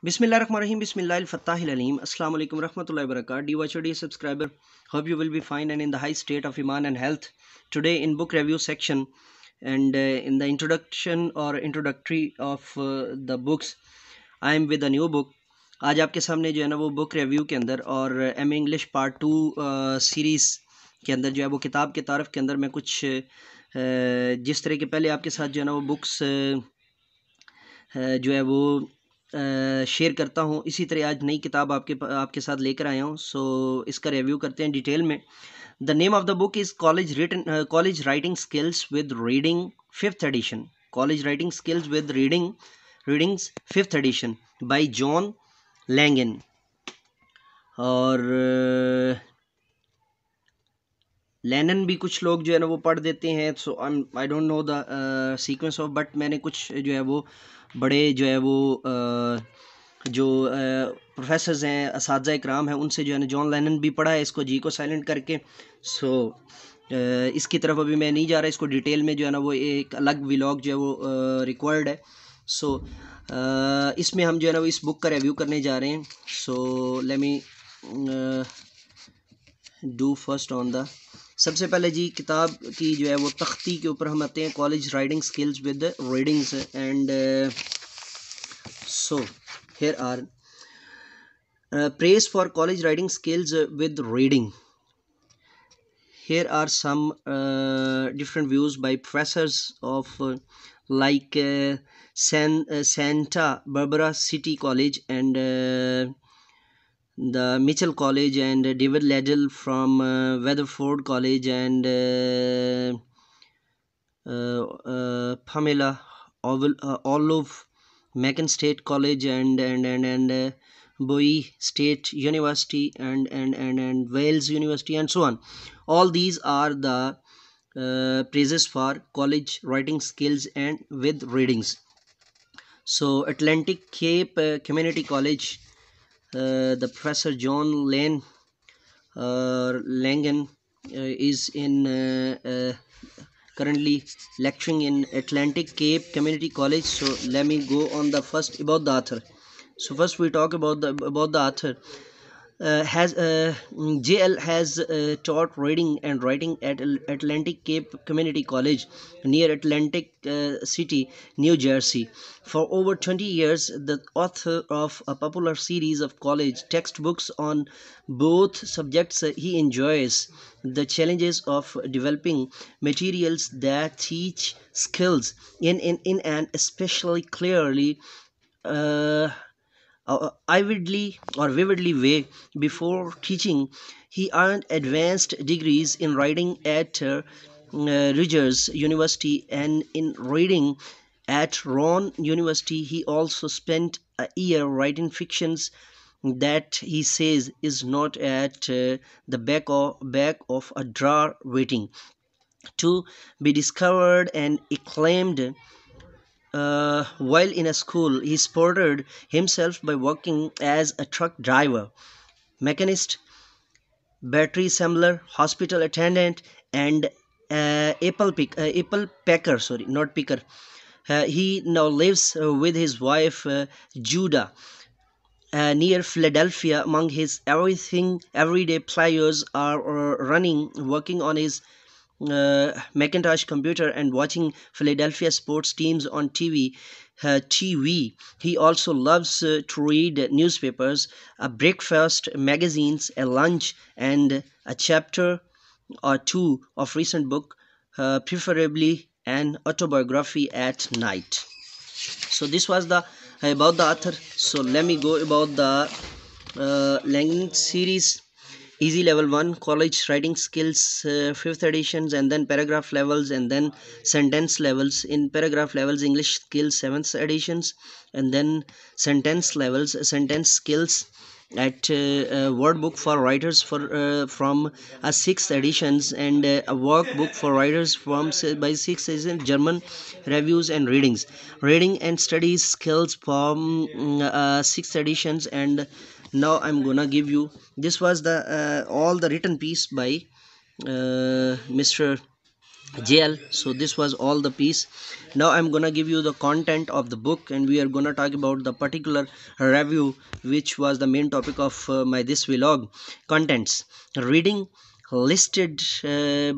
Bismillahirrahmanirrahim. Bismillahil-Fattahil-Alim. Assalamu alaikum warahmatullahi wabarakatuh. Dear watcher, dear subscriber, hope you will be fine and in the high state of iman and health. Today in book review section and in the introduction or introductory of the books, I am with a new book. आज आपके सामने जो है ना वो book review के अंदर और एम इंग्लिश पार्ट 2 सीरीज़ के अंदर जो है वो किताब के तारफ़ के अंदर मैं कुछ जिस तरह के पहले आपके साथ जो है ना वो बुक्स जो है वो शेयर करता हूँ, इसी तरह आज नई किताब आपके साथ लेकर आया हूँ। सो इसका रिव्यू करते हैं डिटेल में। The name of the book is college writing skills with reading fifth edition. College writing skills with readings fifth edition by John Langan. और लेनन भी कुछ लोग जो है ना वो पढ़ देते हैं। So I don't know the sequence of, but मैंने कुछ जो है वो बड़े जो है वो जो प्रोफेसर्स हैं, असातिज़ा इकराम हैं, उनसे जो है ना जॉन लेनन भी पढ़ा है इसको, जी को साइलेंट करके। सो इसकी तरफ अभी मैं नहीं जा रहा, इसको डिटेल में जो है ना वो एक अलग व्लॉग जो है वो रिक्वायर्ड है। सो इसमें हम जो है ना वो इस बुक का रिव्यू करने जा रहे हैं। So let me do first on the, सबसे पहले जी किताब की जो है वो तख्ती के ऊपर हम आते हैं, college writing skills with readings. And so here are praise for college writing skills with reading. Here are some different views by professors of like Santa Barbara City College and the Mitchell College, and David Liddell from Weatherford College, and Pamela Olive Macon State College, and Bowie State University, and Wales University, and so on. All these are the praises for college writing skills and with readings. So Atlantic Cape Community College, the Professor John Langan is in currently lecturing in Atlantic Cape Community College. So let me go on the first about the author. So first we talk about the author. JL has taught reading and writing at Atlantic Cape Community College near Atlantic City, New Jersey. For over 20 years, the author of a popular series of college textbooks on both subjects, he enjoys the challenges of developing materials that teach skills in an especially clearly vividly way. Before teaching, he earned advanced degrees in writing at Rutgers University and in reading at Rowan University. He also spent a year writing fictions that he says is not at the back of a drawer waiting to be discovered and acclaimed. While in a school, he supported himself by working as a truck driver, mechanist, battery assembler, hospital attendant, and apple packer. Sorry, not picker. He now lives with his wife Judah near Philadelphia. Among his everyday players are working on his Macintosh computer and watching Philadelphia sports teams on TV. He also loves to read newspapers, a breakfast magazines, a lunch, and a chapter or two of recent book, preferably an autobiography at night. So this was the about the author. So let me go about the Langdon series. Easy level 1 college writing skills, fifth editions, and then paragraph levels, and then sentence levels. In paragraph levels, English skills, seventh editions, and then sentence levels, sentence skills at word book for writers from a sixth editions, and a workbook for writers from by sixth edition, German reviews and reading and studies skills from sixth editions. And now I'm gonna give you, this was the all the written piece by Mr. JL. So this was all the piece. Now I'm gonna give you the content of the book, and we are gonna talk about the particular review which was the main topic of my this vlog. Contents: reading listed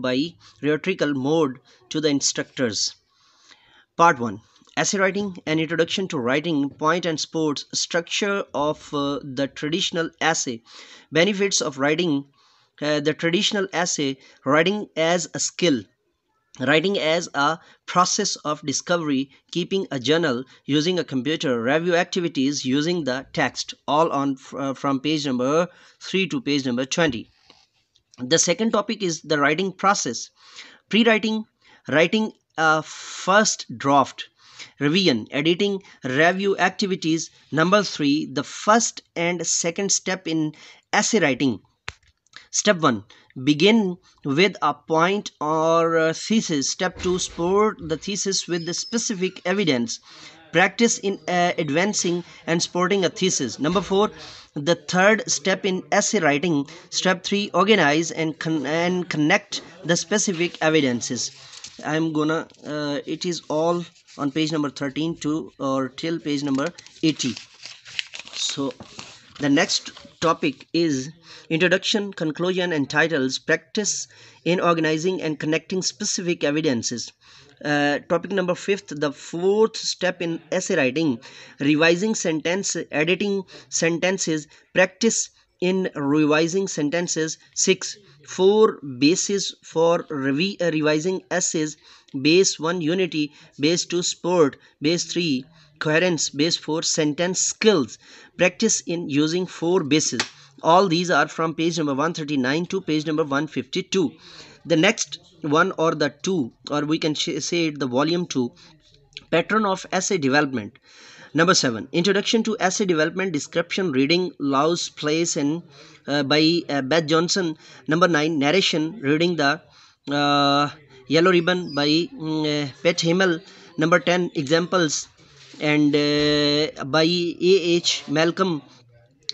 by rhetorical mode to the instructors. Part 1: Essay Writing, an introduction to writing, point and sports, structure of the traditional essay, benefits of writing, the traditional essay, writing as a skill, writing as a process of discovery, keeping a journal, using a computer, review activities using the text, all on from page number 3 to page number 20. The second topic is the writing process: pre-writing, writing a first draft, revision, editing, review activities. Number 3, the first and second step in essay writing. Step 1: begin with a point or a thesis. Step 2: support the thesis with the specific evidence. Practice in advancing and supporting a thesis. Number 4, the third step in essay writing. Step 3: organize and connect the specific evidences. I'm gonna it is all on page number 13 to or till page number 80. So the next topic is introduction, conclusion, and titles. Practice in organizing and connecting specific evidences. Topic number 5th, the fourth step in essay writing: revising sentence, editing sentences. Practice in revising sentences. 6, 4 bases for revising essays. Base 1, unity. Base 2, sport. Base 3, coherence. Base 4, sentence skills. Practice in using 4 bases. All these are from page number 139 to page number 152. The next one, or the 2, or we can say it the volume 2, pattern of essay development. Number 7, introduction to essay development, description, reading, laws, place, and by Beth Johnson. Number 9, narration, reading the Yellow Ribbon by Pat Himmel. Number 10, examples, and by A.H. Malcolm.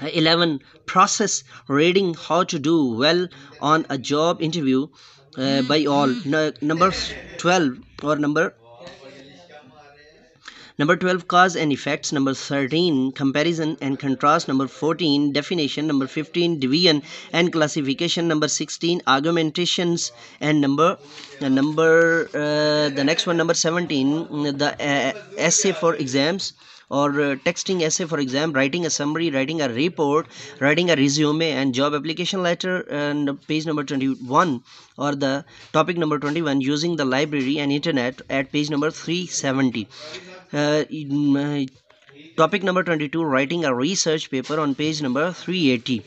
11, process, reading, how to do well on a job interview by all. Number 12, or number 12, cause and effects. Number 13, comparison and contrast. Number 14, definition. Number 15, division and classification. Number 16, argumentations. And the next one, number 17, the essay for exams, or texting essay for exam, writing a summary, writing a report, writing a resume and job application letter. And page number 21, or the topic number 21, using the library and internet, at page number 370. Topic number 22, writing a research paper, on page number 380.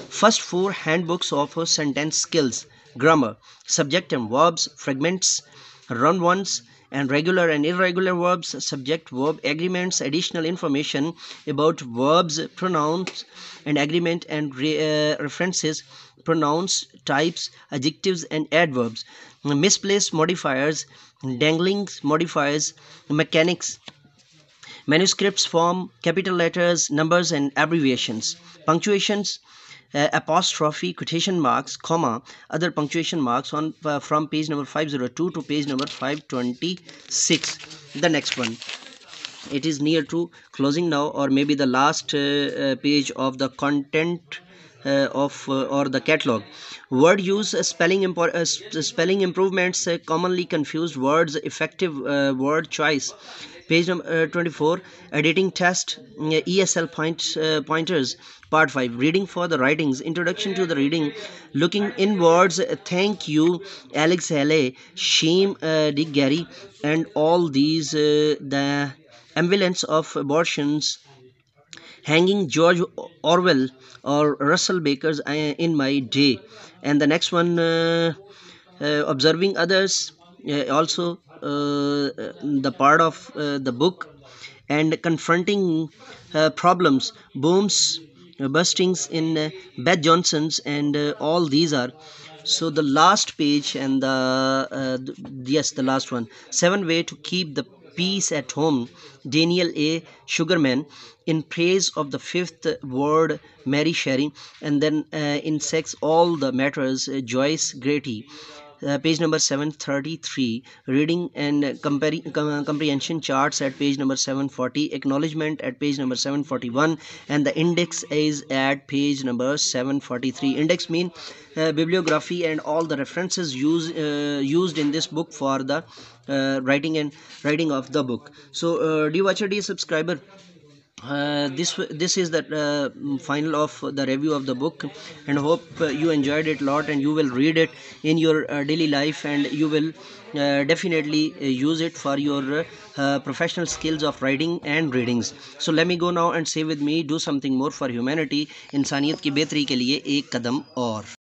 First 4 handbooks offer sentence skills: grammar, subject and verbs, fragments, run ones, and regular and irregular verbs, subject verb agreements, additional information about verbs, pronouns and agreement, and references, pronouns, types, adjectives and adverbs, misplaced modifiers, dangling modifiers, mechanics, manuscripts form, capital letters, numbers and abbreviations, punctuations, apostrophe, quotation marks, comma, other punctuation marks, on from page number 502 to page number 526. The next one, it is near to closing now, or maybe the last page of the content of or the catalog. Word use, spelling improvements, commonly confused words, effective word choice. Page number 24, editing test, ESL pointers. Part 5, reading for the writings, introduction to the reading, looking inwards. Thank you, Alex Haley, Shame, Dick Gary, and all these, the ambulance of abortions, hanging, George Orwell or Russell Baker's In My Day. And the next one, observing others, also the part of the book, and confronting problems, booms, bustings in Beth Johnson's, and all these are. So the last page, and yes, the last one, 7 way to keep the peace at home, Daniel A. Sugarman, in praise of the fifth word, Mary Shelley. And then in sex all the matters, Joyce Grady. page number 733, reading and comprehension charts at page number 740, acknowledgement at page number 741, and the index is at page number 743. Index mean bibliography and all the references used in this book for the writing of the book. So dear watcher, dear subscriber, this is the final of the review of the book, and hope you enjoyed it a lot, and you will read it in your daily life, and you will definitely use it for your professional skills of writing and readings. So let me go now and say with me, do something more for humanity, इंसानियत की बेहतरी के लिए एक कदम और.